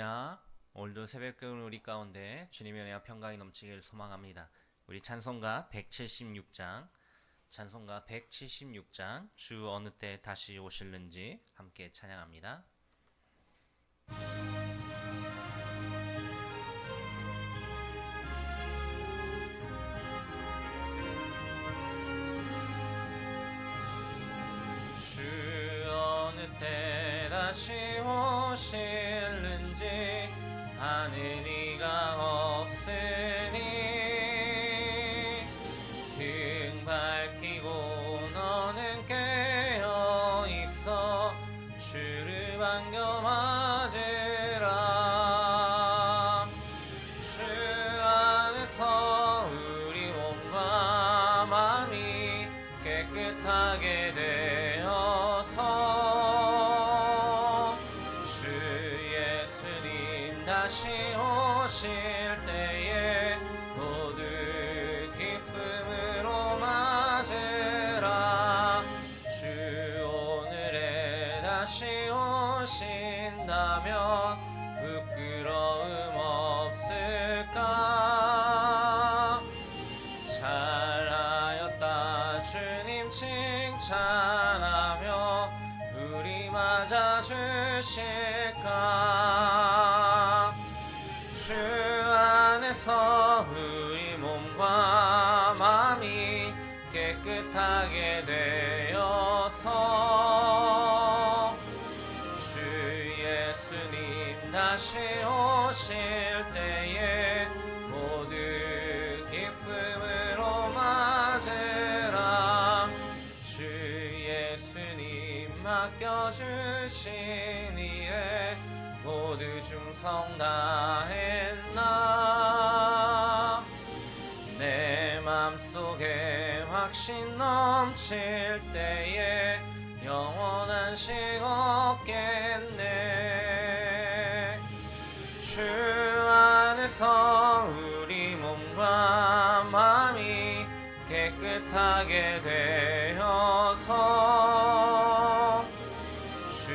할렐루야. 오늘도 새벽경 우리 가운데 주님의 은혜와 평강이 넘치길 소망합니다. 우리 찬송가 176장, 찬송가 176장, 주 어느 때 다시 오실는지 함께 찬양합니다. 주 어느 때 다시 오실는지 아는 이가 없으니 등 밝히고 너는 깨어있어 주를 반겨맞으라. 주 안에서 우리 몸과 마음이 깨끗하게 되어서 주 예수님 다시 오실 때에 모두 기쁨으로 맞으라. 주 오늘에 다시 오신다면 부끄러움 없을까? 잘하였다 주님 칭찬하며 우리 맞아주실까? 주 안에서 우리 몸과 마음이 깨끗하게 되어서 주 예수님 다시 오실 때에 모두 기쁨으로 맞으라. 주 예수님 맡겨주신 이에 모두 충성 다했나. 내 맘속에 확신 넘칠 때에 영원한 식 없겠네. 주 안에서 우리 몸과 마음이 깨끗하게 되어서 주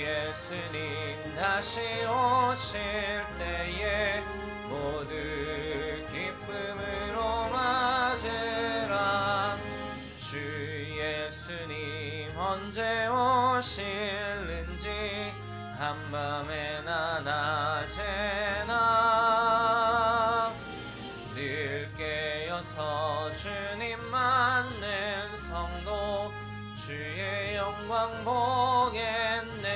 예수님 다시 오실 때에 모두 기쁨으로 맞으라. 주 예수님 언제 오실는지 한밤에나 낮에나 늘 깨어서 주님 맞는 성도 주의 영광 보겠네.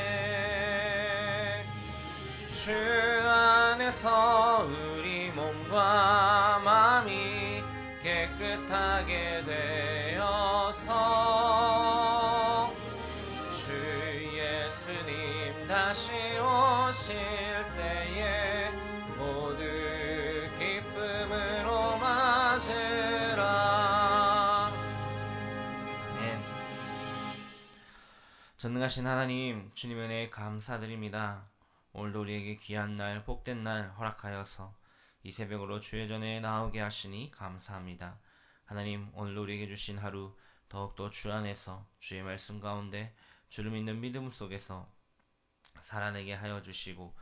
주 안에서 우리 몸과 마음이 깨끗하게 되어서 주 예수님 다시 오실 때에 모두 기쁨으로 맞으라. 아멘. 전능하신 하나님, 주님의 은혜에 감사드립니다. 오늘도 우리에게 귀한 날, 복된 날 허락하여서 이 새벽으로 주의 전에 나오게 하시니 감사합니다. 하나님, 오늘도 우리에게 주신 하루 더욱더 주 안에서 주의 말씀 가운데 주를 믿는 믿음 속에서 살아내게 하여 주시고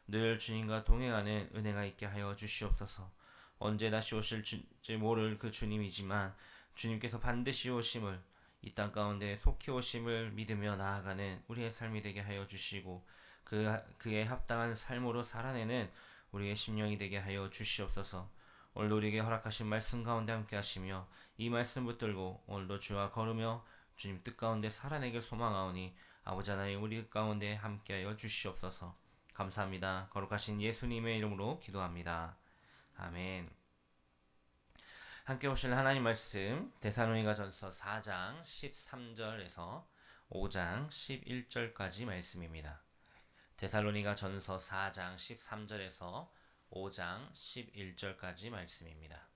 늘 주님과 동행하는 은혜가 있게 하여 주시옵소서. 언제 다시 오실지 모를 그 주님이지만 주님께서 반드시 오심을, 이 땅 가운데 속히 오심을 믿으며 나아가는 우리의 삶이 되게 하여 주시고 그에 합당한 삶으로 살아내는 우리의 심령이 되게 하여 주시옵소서. 오늘도 우리에게 허락하신 말씀 가운데 함께 하시며 이 말씀 붙들고 오늘도 주와 걸으며 주님 뜻 가운데 살아내길 소망하오니 아버지 하나님 우리 가운데 함께하여 주시옵소서. 감사합니다. 거룩하신 예수님의 이름으로 기도합니다. 아멘. 함께 보실 하나님 말씀 데살로니가전서 4장 13절에서 5장 11절까지 말씀입니다. 데살로니가전서 4장 13절에서 5장 11절까지 말씀입니다.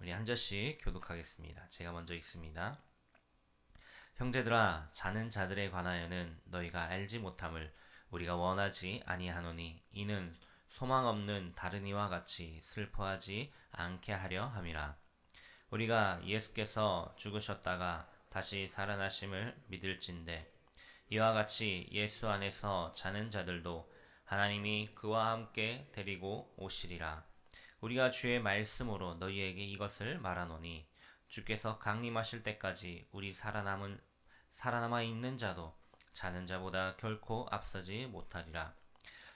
우리 한 절씩 교독하겠습니다. 제가 먼저 읽습니다. 형제들아, 자는 자들에 관하여는 너희가 알지 못함을 우리가 원하지 아니하노니 이는 소망 없는 다른 이와 같이 슬퍼하지 않게 하려 함이라. 우리가 예수께서 죽으셨다가 다시 살아나심을 믿을진대. 이와 같이 예수 안에서 자는 자들도 하나님이 그와 함께 데리고 오시리라. 우리가 주의 말씀으로 너희에게 이것을 말하노니 주께서 강림하실 때까지 우리 살아남아 있는 자도 자는 자보다 결코 앞서지 못하리라.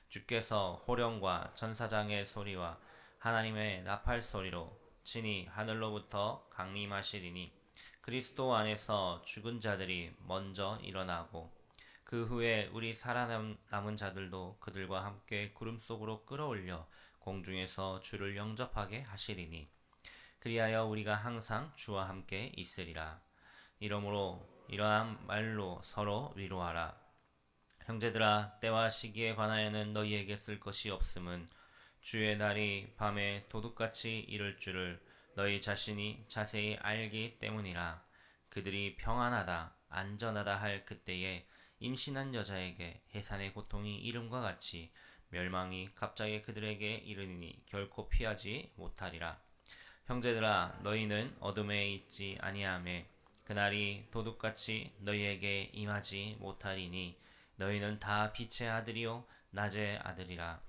주께서 호령과 천사장의 소리와 하나님의 나팔 소리로 친히 하늘로부터 강림하시리니 그리스도 안에서 죽은 자들이 먼저 일어나고 그 후에 우리 살아남은 자들도 그들과 함께 구름 속으로 끌어올려 공중에서 주를 영접하게 하시리니 그리하여 우리가 항상 주와 함께 있으리라. 이러므로 이러한 말로 서로 위로하라. 형제들아, 때와 시기에 관하여는 너희에게 쓸 것이 없음은 주의 날이 밤에 도둑같이 이를 줄을 너희 자신이 자세히 알기 때문이라. 그들이 평안하다 안전하다 할 그때에 임신한 여자에게 해산의 고통이 이름과 같이 멸망이 갑자기 그들에게 이르니 결코 피하지 못하리라. 형제들아, 너희는 어둠에 있지 아니하매 그날이 도둑같이 너희에게 임하지 못하리니 너희는 다 빛의 아들이요 낮의 아들이라.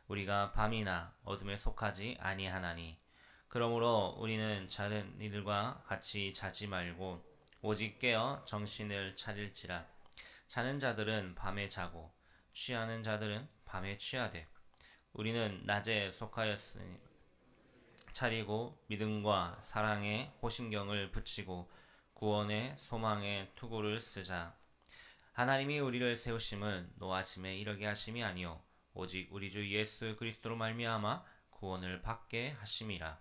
우리가 밤이나 어둠에 속하지 아니하나니 그러므로 우리는 자는 이들과 같이 자지 말고 오직 깨어 정신을 차릴지라. 자는 자들은 밤에 자고 취하는 자들은 밤에 취하되 우리는 낮에 속하였으니 차리고 믿음과 사랑에 호심경을 붙이고 구원의 소망의 투구를 쓰자. 하나님이 우리를 세우심은 노하심에 이르게 하심이 아니요 오직 우리 주 예수 그리스도로 말미암아 구원을 받게 하심이라.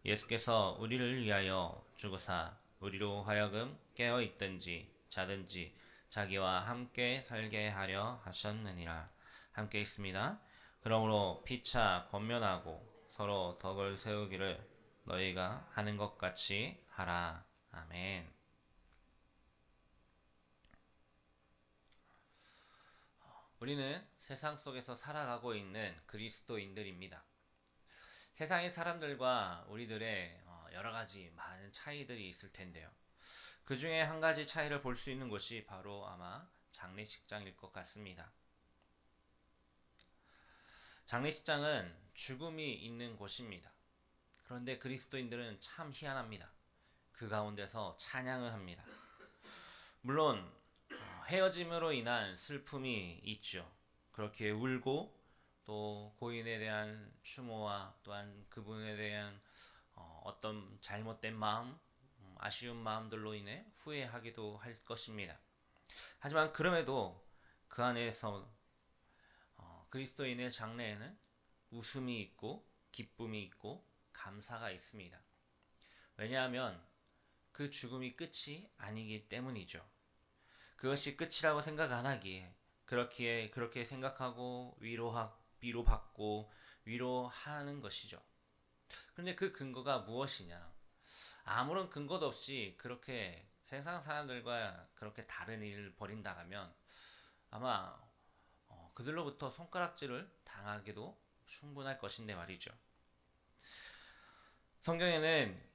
예수께서 우리를 위하여 죽으사 우리로 하여금 깨어 있든지 자든지 자기와 함께 살게 하려 하셨느니라. 함께 있습니다. 그러므로 피차 권면하고 서로 덕을 세우기를 너희가 하는 것 같이 하라. 아멘. 우리는 세상 속에서 살아가고 있는 그리스도인들입니다. 세상의 사람들과 우리들의 여러 가지 많은 차이들이 있을 텐데요. 그 중에 한 가지 차이를 볼 수 있는 곳이 바로 아마 장례식장일 것 같습니다. 장례식장은 죽음이 있는 곳입니다. 그런데 그리스도인들은 참 희한합니다. 그 가운데서 찬양을 합니다. 물론 헤어짐으로 인한 슬픔이 있죠. 그렇게 울고 또 고인에 대한 추모와 또한 그분에 대한 어떤 잘못된 마음, 아쉬운 마음들로 인해 후회하기도 할 것입니다. 하지만 그럼에도 그 안에서 그리스도인의 장래에는 웃음이 있고 기쁨이 있고 감사가 있습니다. 왜냐하면 그 죽음이 끝이 아니기 때문이죠. 그것이 끝이라고 생각 안 하기에 그렇게 생각하고 위로받고 위로하는 것이죠. 그런데 그 근거가 무엇이냐? 아무런 근거도 없이 그렇게 세상 사람들과 그렇게 다른 일을 벌인다면 아마 그들로부터 손가락질을 당하기도 충분할 것인데 말이죠. 성경에는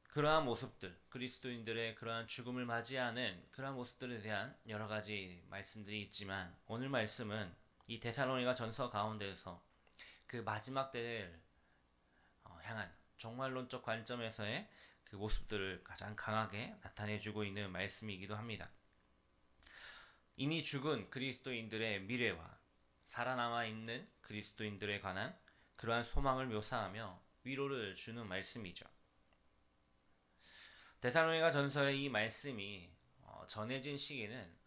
그러한 모습들, 그리스도인들의 그러한 죽음을 맞이하는 그러한 모습들에 대한 여러 가지 말씀들이 있지만 오늘 말씀은 이 데살로니가 전서 가운데서 그 마지막 때를 향한 종말론적 관점에서의 그 모습들을 가장 강하게 나타내주고 있는 말씀이기도 합니다. 이미 죽은 그리스도인들의 미래와 살아남아 있는 그리스도인들에 관한 그러한 소망을 묘사하며 위로를 주는 말씀이죠. 데살로니가 전서의 이 말씀이 전해진 시기는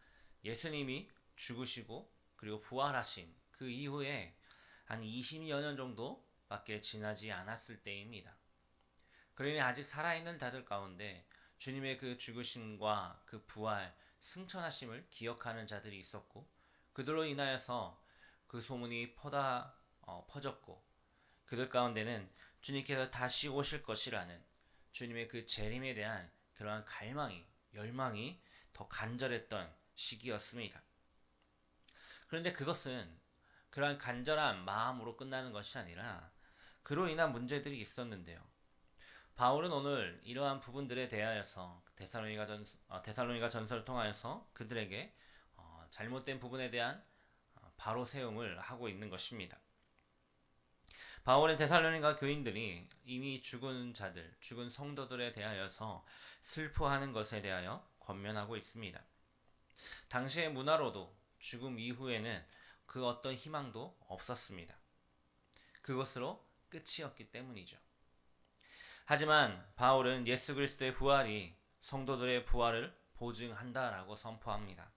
예수님이 죽으시고 그리고 부활하신 그 이후에 한 20여 년 정도밖에 지나지 않았을 때입니다. 그러니 아직 살아있는 자들 가운데 주님의 그 죽으심과 그 부활, 승천하심을 기억하는 자들이 있었고 그들로 인하여서 그 소문이 퍼졌고 그들 가운데는 주님께서 다시 오실 것이라는 주님의 그 재림에 대한 그러한 갈망이, 열망이 더 간절했던 시기였습니다. 그런데 그것은 그러한 간절한 마음으로 끝나는 것이 아니라 그로 인한 문제들이 있었는데요. 바울은 오늘 이러한 부분들에 대하여서 데살로니가 전서를 통하여서 그들에게 잘못된 부분에 대한 바로 세움을 하고 있는 것입니다. 바울의 데살로니가 교인들이 이미 죽은 자들, 죽은 성도들에 대하여서 슬퍼하는 것에 대하여 권면하고 있습니다. 당시의 문화로도 죽음 이후에는 그 어떤 희망도 없었습니다. 그것으로 끝이었기 때문이죠. 하지만 바울은 예수 그리스도의 부활이 성도들의 부활을 보증한다라고 선포합니다.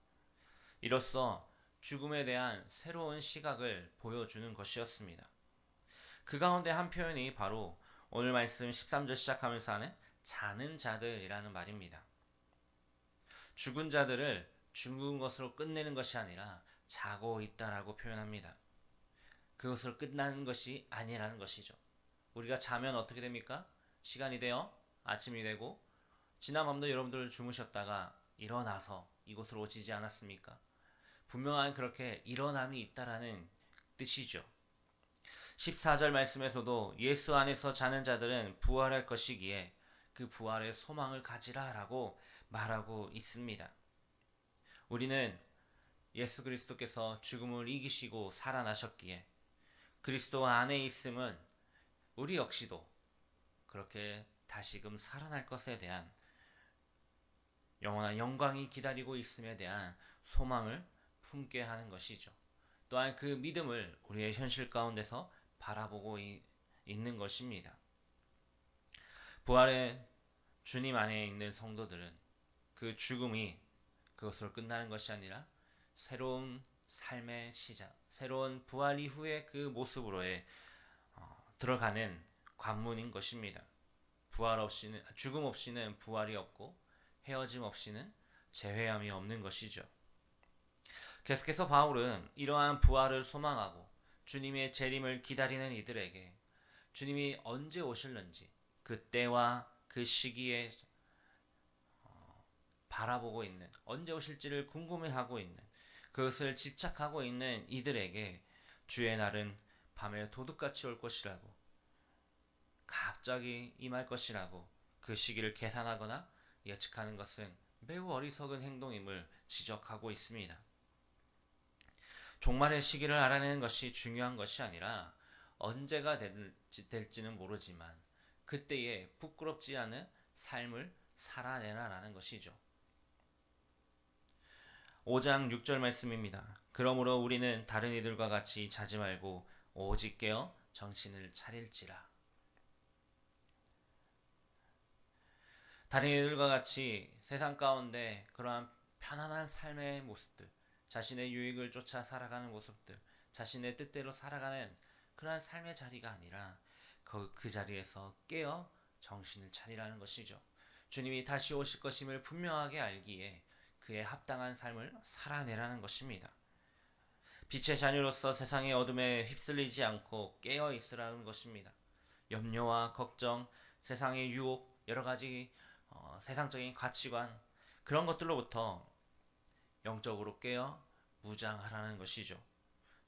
이로써 죽음에 대한 새로운 시각을 보여주는 것이었습니다. 그 가운데 한 표현이 바로 오늘 말씀 13절 시작하면서 하는 자는 자들이라는 말입니다. 죽은 자들을 죽은 것으로 끝내는 것이 아니라 자고 있다라고 표현합니다. 그것으로 끝나는 것이 아니라는 것이죠. 우리가 자면 어떻게 됩니까? 시간이 되어 아침이 되고 지난 밤도 여러분들 주무셨다가 일어나서 이곳으로 오시지 않았습니까? 분명한 그렇게 일어남이 있다라는 뜻이죠. 14절 말씀에서도 예수 안에서 자는 자들은 부활할 것이기에 그 부활의 소망을 가지라라고 말하고 있습니다. 우리는 예수 그리스도께서 죽음을 이기시고 살아나셨기에 그리스도 안에 있음은 우리 역시도 그렇게 다시금 살아날 것에 대한 영원한 영광이 기다리고 있음에 대한 소망을 품게 하는 것이죠. 또한 그 믿음을 우리의 현실 가운데서 바라보고 있는 것입니다. 부활의 주님 안에 있는 성도들은 그 죽음이 그것으로 끝나는 것이 아니라 새로운 삶의 시작, 새로운 부활 이후의 그 모습으로의 들어가는 관문인 것입니다. 죽음 없이는 부활이 없고 헤어짐 없이는 재회함이 없는 것이죠. 계속해서 바울은 이러한 부활을 소망하고 주님의 재림을 기다리는 이들에게 주님이 언제 오실는지 그 때와 그 시기에 바라보고 있는, 언제 오실지를 궁금해하고 있는, 그것을 집착하고 있는 이들에게 주의 날은 밤에 도둑같이 올 것이라고, 갑자기 임할 것이라고 그 시기를 계산하거나 예측하는 것은 매우 어리석은 행동임을 지적하고 있습니다. 종말의 시기를 알아내는 것이 중요한 것이 아니라 언제가 될지는 모르지만 그때에 부끄럽지 않은 삶을 살아내라라는 것이죠. 5장 6절 말씀입니다. 그러므로 우리는 다른 이들과 같이 자지 말고 오직 깨어 정신을 차릴지라. 다른 이들과 같이 세상 가운데 그러한 편안한 삶의 모습들, 자신의 유익을 쫓아 살아가는 모습들, 자신의 뜻대로 살아가는 그러한 삶의 자리가 아니라 그 자리에서 깨어 정신을 차리라는 것이죠. 주님이 다시 오실 것임을 분명하게 알기에 그에 합당한 삶을 살아내라는 것입니다. 빛의 자녀로서 세상의 어둠에 휩쓸리지 않고 깨어 있으라는 것입니다. 염려와 걱정, 세상의 유혹, 여러 가지 세상적인 가치관, 그런 것들로부터 영적으로 깨어 무장하라는 것이죠.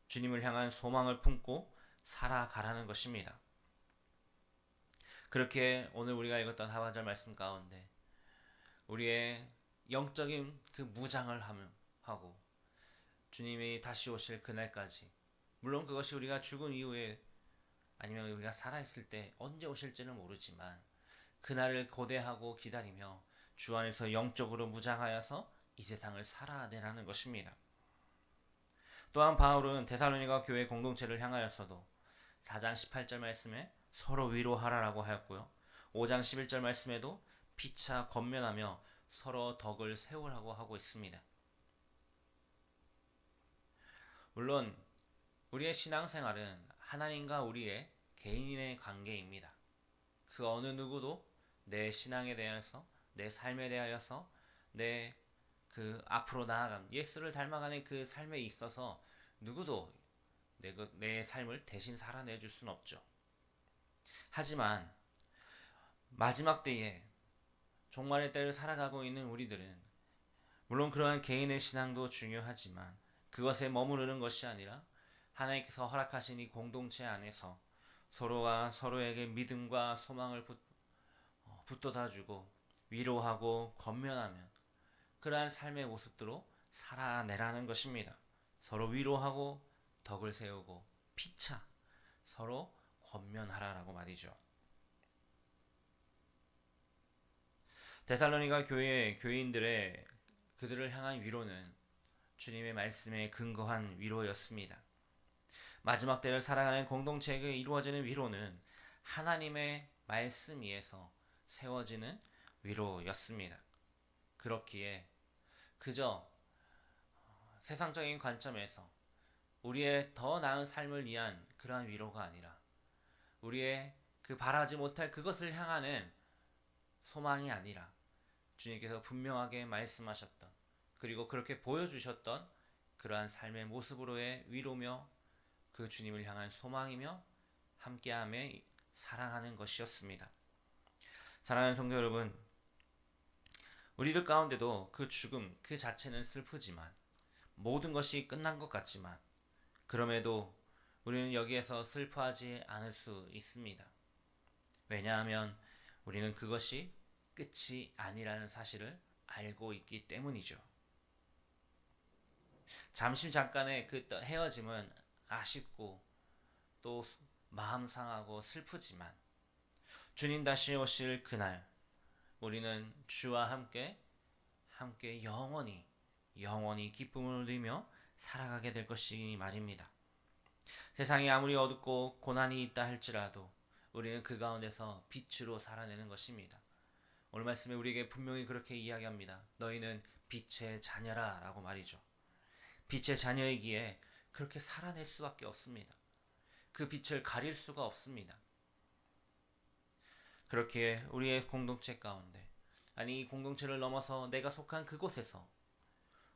주님을 향한 소망을 품고 살아가라는 것입니다. 그렇게 오늘 우리가 읽었던 하반절 말씀 가운데 우리의 영적인 그 무장을 하고 주님이 다시 오실 그날까지, 물론 그것이 우리가 죽은 이후에 아니면 우리가 살아있을 때 언제 오실지는 모르지만 그날을 고대하고 기다리며 주 안에서 영적으로 무장하여서 이 세상을 살아내라는 것입니다. 또한 바울은 데살로니가 교회 공동체를 향하여서도 4장 18절 말씀에 서로 위로하라라고 하였고요. 5장 11절 말씀에도 피차 권면하며 서로 덕을 세우라고 하고 있습니다. 물론 우리의 신앙생활은 하나님과 우리의 개인의 관계입니다. 그 어느 누구도 내 신앙에 대해서, 내 삶에 대하여서, 내 그 앞으로 나아감, 예수를 닮아가는 그 삶에 있어서 누구도 내 삶을 대신 살아내 줄 수는 없죠. 하지만 마지막 때에 종말의 때를 살아가고 있는 우리들은 물론 그러한 개인의 신앙도 중요하지만 그것에 머무르는 것이 아니라 하나님께서 허락하신 이 공동체 안에서 서로가 서로에게 믿음과 소망을 붙돋아주고 위로하고 권면하면 그러한 삶의 모습대로 살아내라는 것입니다. 서로 위로하고 덕을 세우고 피차 서로 권면하라라고 말이죠. 데살로니가 교회 교인들의 그들을 향한 위로는 주님의 말씀에 근거한 위로였습니다. 마지막 때를 살아가는 공동체에게 이루어지는 위로는 하나님의 말씀 위에서 세워지는 위로였습니다. 그렇기에 그저 세상적인 관점에서 우리의 더 나은 삶을 위한 그러한 위로가 아니라 우리의 그 바라지 못할 그것을 향하는 소망이 아니라 주님께서 분명하게 말씀하셨던 그리고 그렇게 보여주셨던 그러한 삶의 모습으로의 위로며 그 주님을 향한 소망이며 함께함에 사랑하는 것이었습니다. 사랑하는 성도 여러분, 우리들 가운데도 그 죽음 그 자체는 슬프지만 모든 것이 끝난 것 같지만 그럼에도 우리는 여기에서 슬퍼하지 않을 수 있습니다. 왜냐하면 우리는 그것이 끝이 아니라는 사실을 알고 있기 때문이죠. 잠깐의 그 헤어짐은 아쉽고 또 마음 상하고 슬프지만 주님 다시 오실 그날 우리는 주와 함께 영원히 기쁨을 누리며 살아가게 될 것이니 말입니다. 세상이 아무리 어둡고 고난이 있다 할지라도 우리는 그 가운데서 빛으로 살아내는 것입니다. 오늘 말씀에 우리에게 분명히 그렇게 이야기합니다. 너희는 빛의 자녀라 라고 말이죠. 빛의 자녀이기에 그렇게 살아낼 수밖에 없습니다. 그 빛을 가릴 수가 없습니다. 그렇기에 우리의 공동체 가운데 아니 이 공동체를 넘어서 내가 속한 그곳에서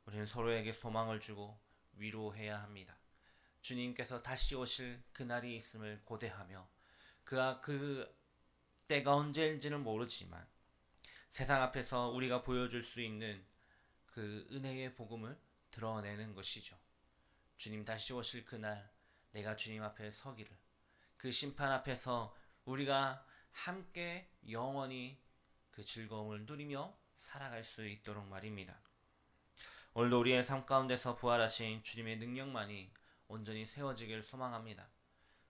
우리는 서로에게 소망을 주고 위로해야 합니다. 주님께서 다시 오실 그날이 있음을 고대하며 그 때가 언제인지는 모르지만 세상 앞에서 우리가 보여줄 수 있는 그 은혜의 복음을 드러내는 것이죠. 주님 다시 오실 그날 내가 주님 앞에 서기를 그 심판 앞에서 우리가 함께 영원히 그 즐거움을 누리며 살아갈 수 있도록 말입니다. 오늘도 우리의 삶 가운데서 부활하신 주님의 능력만이 온전히 세워지길 소망합니다.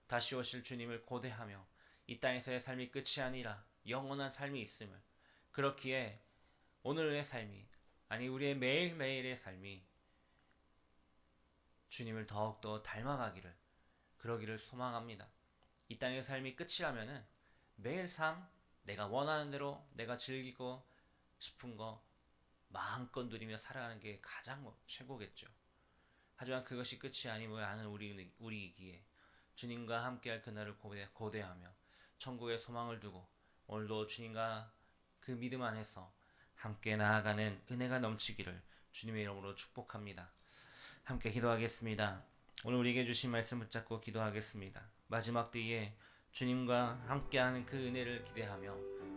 다시 오실 주님을 고대하며 이 땅에서의 삶이 끝이 아니라 영원한 삶이 있음을 그렇기에 오늘의 삶이 아니 우리의 매일매일의 삶이 주님을 더욱더 닮아가기를 그러기를 소망합니다. 이 땅의 삶이 끝이라면은 매일 삶 내가 원하는 대로 내가 즐기고 싶은 거 마음껏 누리며 살아가는 게 가장 최고겠죠. 하지만 그것이 끝이 아님을 아는 우리이기에 주님과 함께할 그날을 고대하며 천국의 소망을 두고 오늘도 주님과 그 믿음 안에서 함께 나아가는 은혜가 넘치기를 주님의 이름으로 축복합니다. 함께 기도하겠습니다. 오늘 우리에게 주신 말씀 붙잡고 기도하겠습니다. 마지막 때에 주님과 함께하는 그 은혜를 기대하며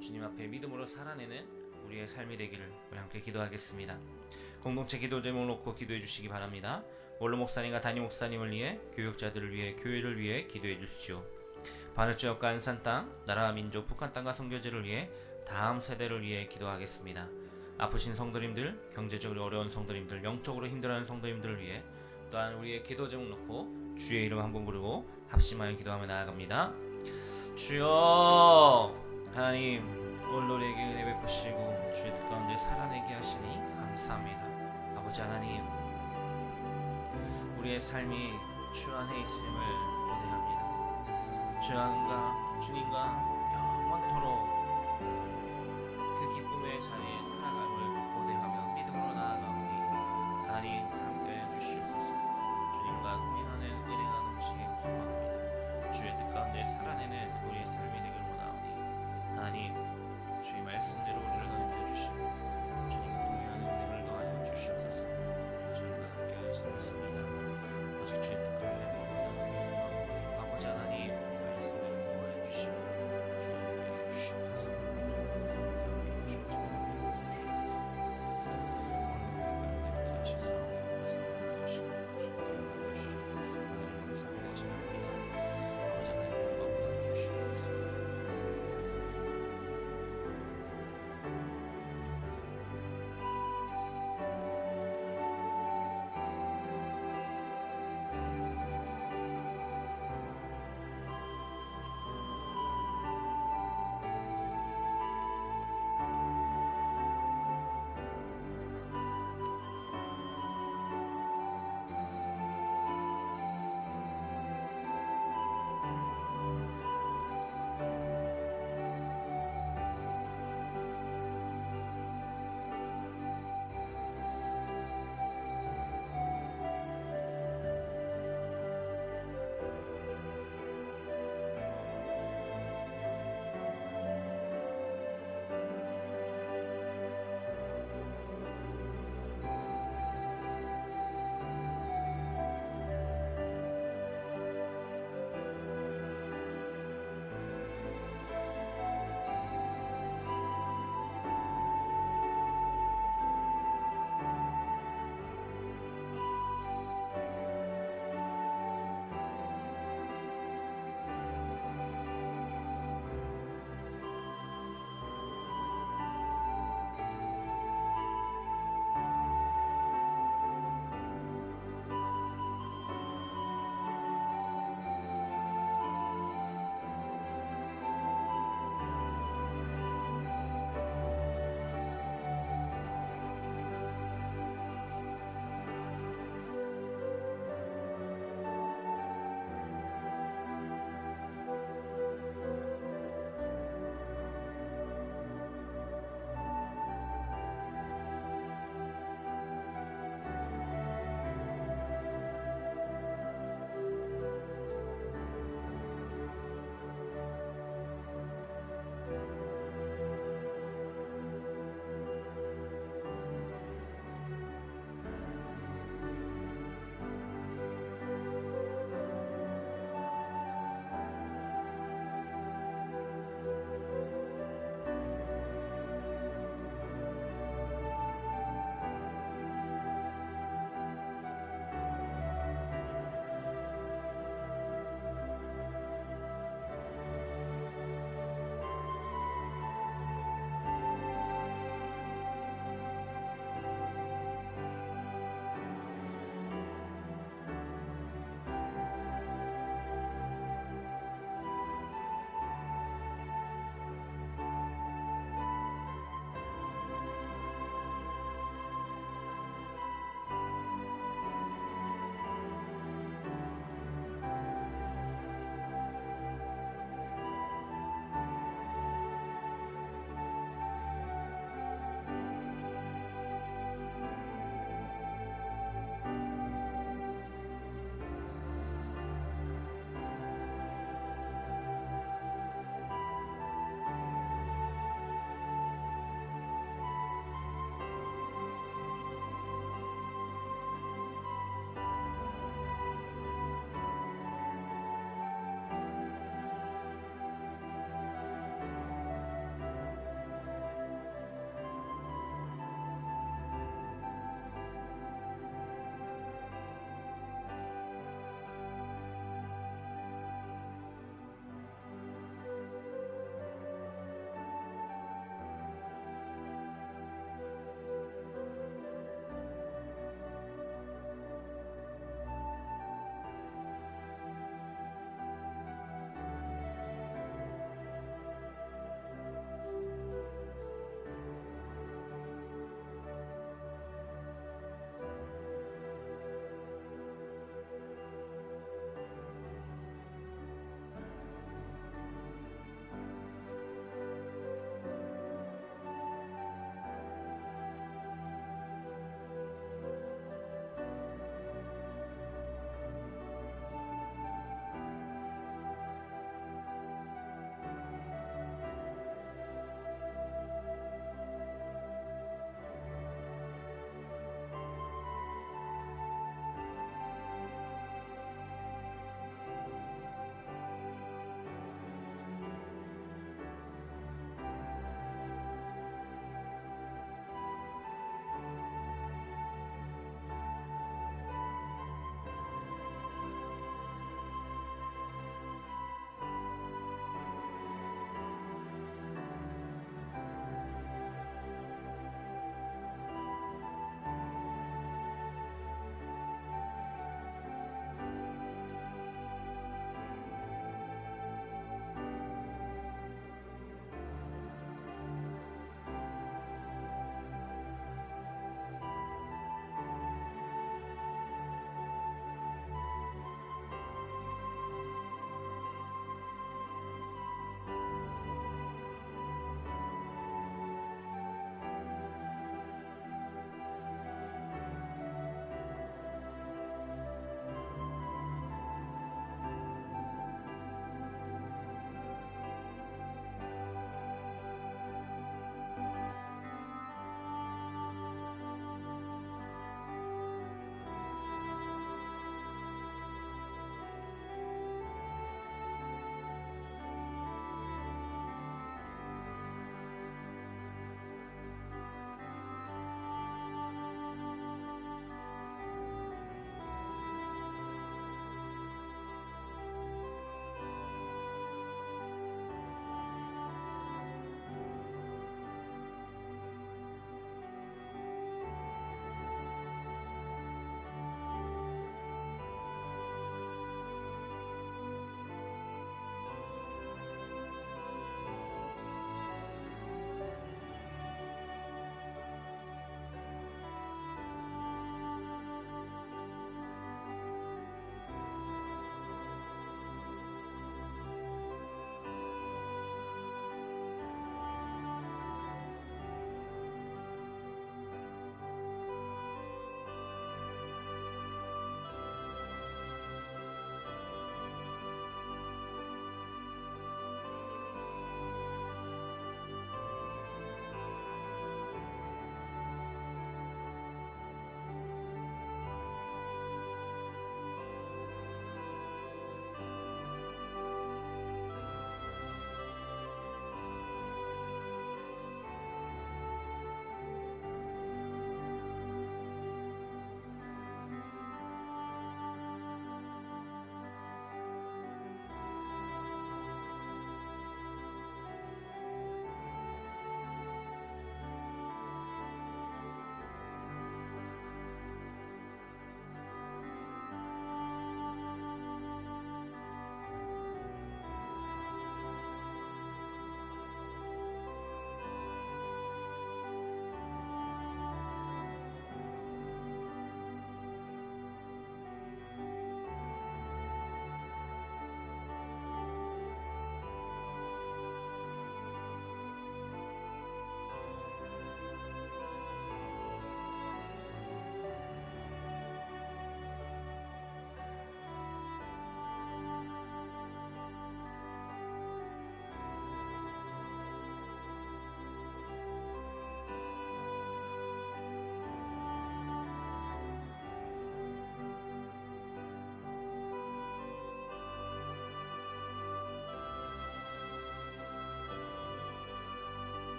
주님 앞에 믿음으로 살아내는 우리의 삶이 되기를 우리 함께 기도하겠습니다. 공동체 기도 제목을 놓고 기도해 주시기 바랍니다. 원로 목사님과 담임 목사님을 위해 교육자들을 위해 교회를 위해 기도해 주십시오. 바늘지역과 안산 땅, 나라와 민족, 북한 땅과 선교지를 위해 다음 세대를 위해 기도하겠습니다. 아프신 성도님들, 경제적으로 어려운 성도님들, 영적으로 힘들어하는 성도님들을 위해 또한 우리의 기도 제목 놓고 주의 이름 한번 부르고 합심하여 기도하며 나아갑니다. 주여 하나님 오늘 우리에게 은혜 베푸시고 주의 뜻 가운데 살아내게 하시니 감사합니다. 아버지 하나님 우리의 삶이 주 안에 있음을 고대합니다. 주님과